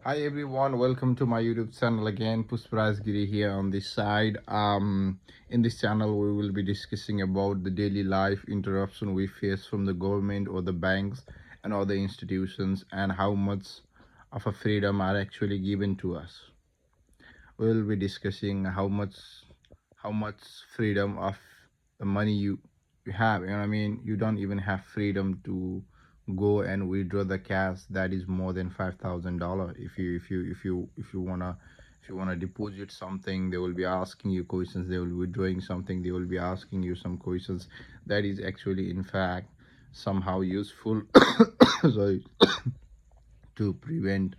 Hi everyone, welcome to my YouTube channel again. Pushparasgiri here on this side. In this channel we will be discussing about the daily life interruption we face from the government or the banks and other institutions, and how much of a freedom are actually given to us. We will be discussing how much freedom of the money you have. I mean, you don't even have freedom to go and withdraw the cash that is more than $5,000. If you wanna deposit something, they will be asking you questions. They will be withdrawing something, they will be asking you some questions. That is actually, in fact, somehow useful sorry, to prevent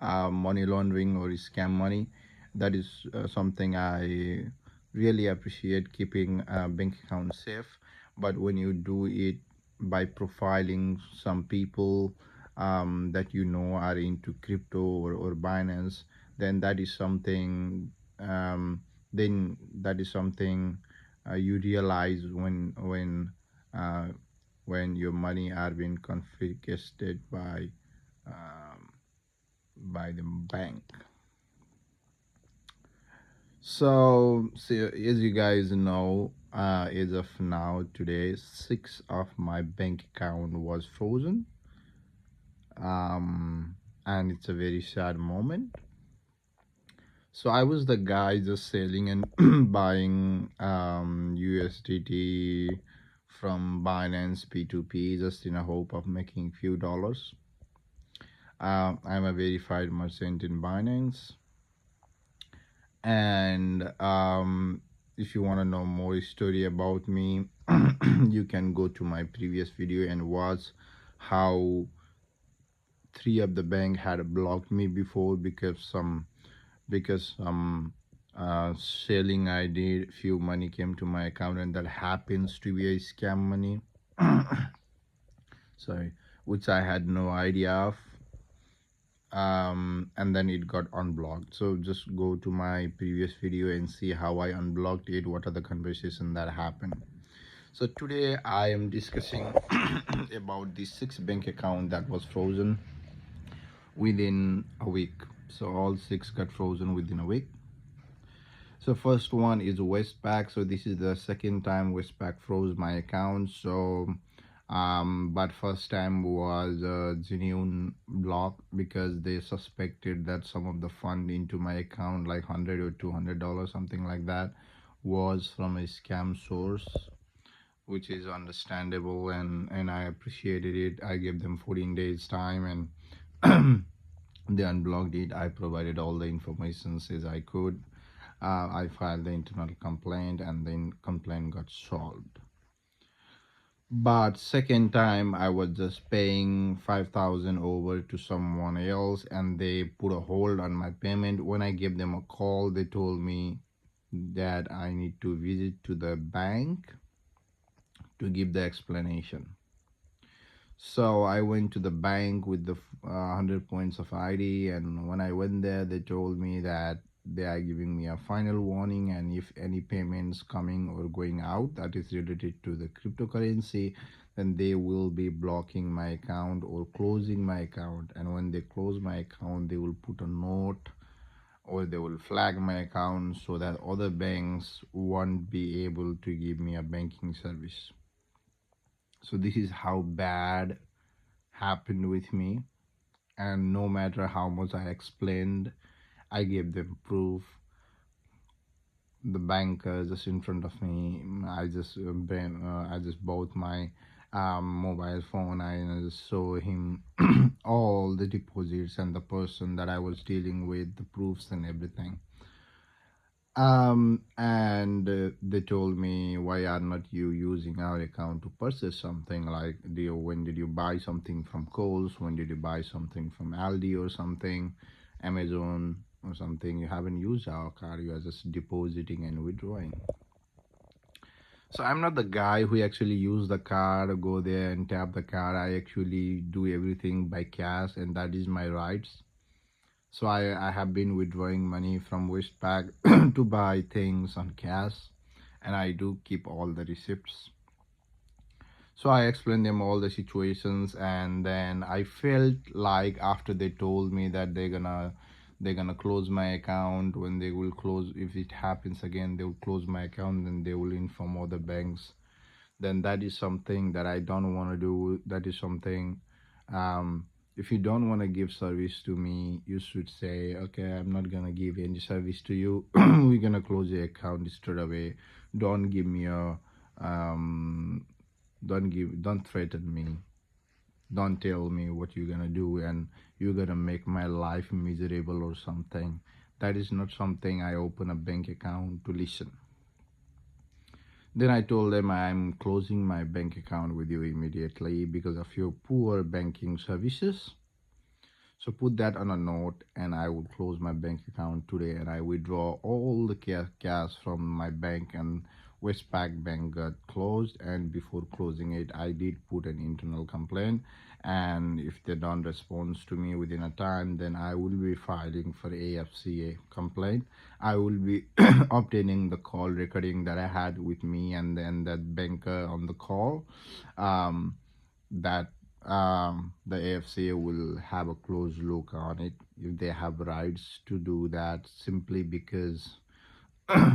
money laundering or scam money. That is something I really appreciate, keeping bank account safe. But when you do it by profiling some people that are into crypto or Binance, then that is something um, you realize uh, when your money are being confiscated um, by the bank. So as you guys know, as of now, today, six of my bank account was frozen, and it's a very sad moment. So I was the guy just selling and buying USDT from Binance P2p, just in a hope of making few dollars. I'm a verified merchant in Binance, and if you want to know more story about me, you can go to my previous video and watch how three of the bank had blocked me before because some selling I did, few money came to my account, and that happens to be a scam money. Sorry, which I had no idea of. And then it got unblocked. So just go to my previous video and see how I unblocked it, what are the conversation that happened. So today I am discussing about the six bank account that was frozen within a week. So all six got frozen within a week. So first one is Westpac. So this is the second time Westpac froze my account. So but first time was a genuine block, because they suspected that some of the fund into my account, like $100 or $200, something like that, was from a scam source, which is understandable, and I appreciated it. I gave them 14 days time, and they unblocked it. I provided all the information as I could. I filed the internal complaint, and then complaint got solved. But second time I was just paying 5,000 over to someone else, and they put a hold on my payment. When I gave them a call, they told me that I need to visit to the bank to give the explanation. So I went to the bank with the 100 points of ID, and when I went there, they told me that they are giving me a final warning, and if any payments coming or going out that is related to the cryptocurrency, then they will be blocking my account or closing my account. And when they close my account, they will put a note, or they will flag my account, so that other banks won't be able to give me a banking service. So this is how bad happened with me. And no matter how much I explained, I gave them proof. The banker just in front of me, I just bought my mobile phone. I just show him all the deposits and the person that I was dealing with, the proofs and everything. And they told me, why are not you using our account to purchase something? Like, when did you buy something from Kohl's? When did you buy something from Aldi or something, Amazon or something? You haven't used our card, you are just depositing and withdrawing. So I'm not the guy who actually use the card or go there and tap the card. I actually do everything by cash, and that is my rights. So I have been withdrawing money from Westpac to buy things on cash, and I do keep all the receipts. So I explained them all the situations, and then I felt like after they told me that they're gonna close my account. When they will close, if it happens again, they will close my account, and they will inform other banks. Then that is something that I don't want to do. That is something, if you don't want to give service to me, you should say, okay, I'm not gonna give any service to you. We're gonna close your account straight away. Don't give me a um, don't threaten me. Don't tell me what you're gonna do and you're gonna make my life miserable or something. That is not something I open a bank account to listen. Then I told them I'm closing my bank account with you immediately because of your poor banking services. So put that on a note, and I will close my bank account today, and I withdraw all the cash from my bank. And Westpac Bank got closed, and before closing it, I did put an internal complaint. And if they don't respond to me within a time, then I will be filing for AFCA complaint. I will be obtaining the call recording that I had with me and then that banker on the call. Um, that the AFCA will have a close look on it if they have rights to do that simply because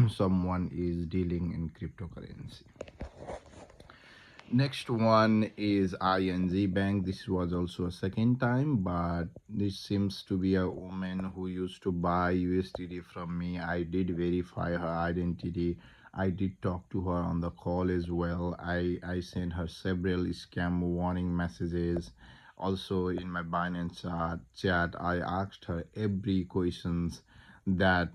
someone is dealing in cryptocurrency. Next one is ING Bank. This was also a second time, but this seems to be a woman who used to buy USDT from me. I did verify her identity. I did talk to her on the call as well. I sent her several scam warning messages. Also in my Binance chat, I asked her every questions that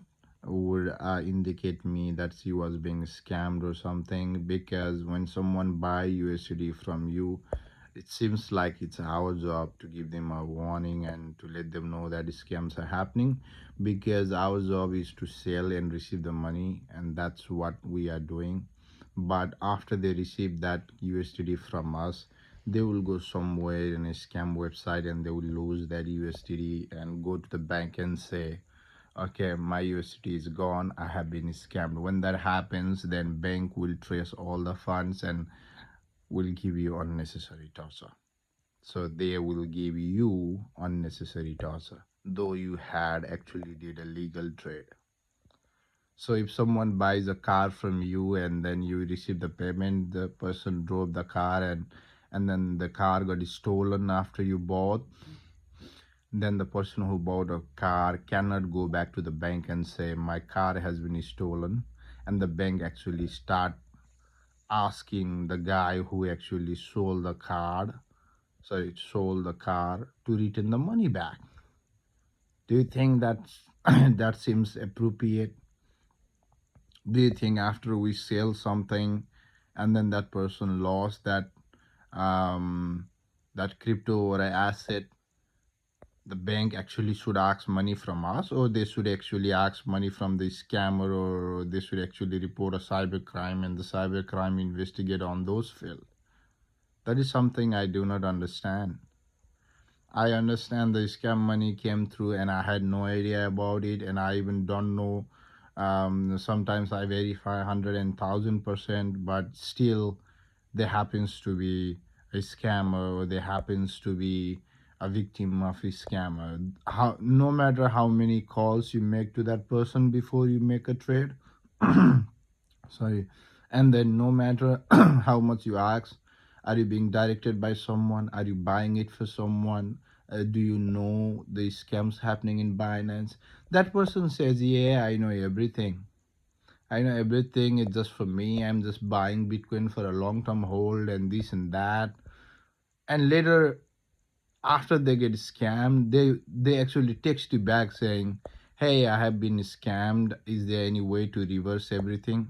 would indicate me that she was being scammed or something, because when someone buy USD from you, it seems like it's our job to give them a warning and to let them know that scams are happening, because our job is to sell and receive the money, and that's what we are doing. But after they receive that USD from us, they will go somewhere in a scam website and they will lose that USD and go to the bank and say, okay, my USDT is gone, I have been scammed. When that happens, then bank will trace all the funds and will give you unnecessary torture. So they will give you unnecessary torture though you had actually did a legal trade. So if someone buys a car from you and then you receive the payment, the person drove the car, and then the car got stolen after you bought, then the person who bought a car cannot go back to the bank and say my car has been stolen, and the bank actually start asking the guy who actually sold the car to return the money back. Do you think that's that seems appropriate? Do you think after we sell something and then that person lost um, that crypto or a asset, the bank actually should ask money from us, or they should actually ask money from the scammer, or they should actually report a cyber crime and the cyber crime investigate on those field? That is something I do not understand. I understand the scam money came through and I had no idea about it, and I even don't know. Sometimes I verify 100,000%, but still there happens to be a scammer, or there happens to be a victim of a scammer. No matter how many calls you make to that person before you make a trade, sorry, and then no matter how much you ask, are you being directed by someone, are you buying it for someone, do you know the scams happening in Binance? That person says, yeah, I know everything. I know everything. It's just for me. I'm just buying Bitcoin for a long term hold and this and that. And later, after they get scammed, they actually text you back saying, hey, I have been scammed. Is there any way to reverse everything?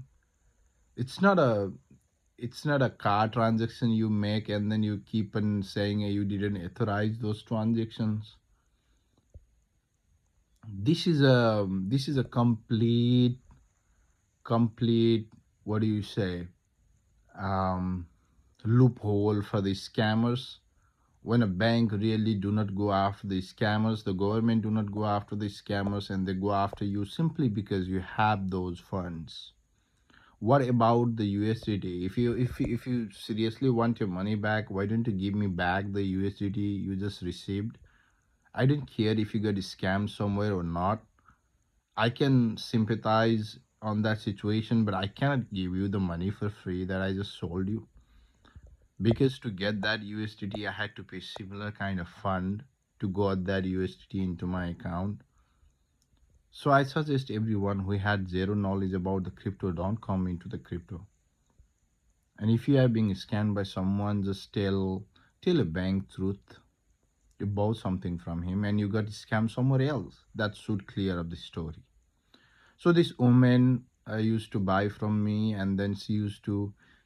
It's not a it's not a car transaction you make and then you keep on saying you didn't authorize those transactions. This is a complete, what do you say, um, loophole for the scammers. When a bank really do not go after the scammers, the government do not go after the scammers, and they go after you simply because you have those funds. What about the USDT? If you seriously want your money back, why don't you give me back the USDT you just received? I don't care if you got scammed somewhere or not. I can sympathize on that situation, but I cannot give you the money for free that I just sold you. Because to get that USDT, I had to pay similar kind of fund to got that USDT into my account. So I suggest everyone who had zero knowledge about the crypto, don't come into the crypto. And if you are being scammed by someone, just tell a bank truth. You bought something from him and you got scammed somewhere else. That should clear up the story. So this woman used to buy from me, and then she used to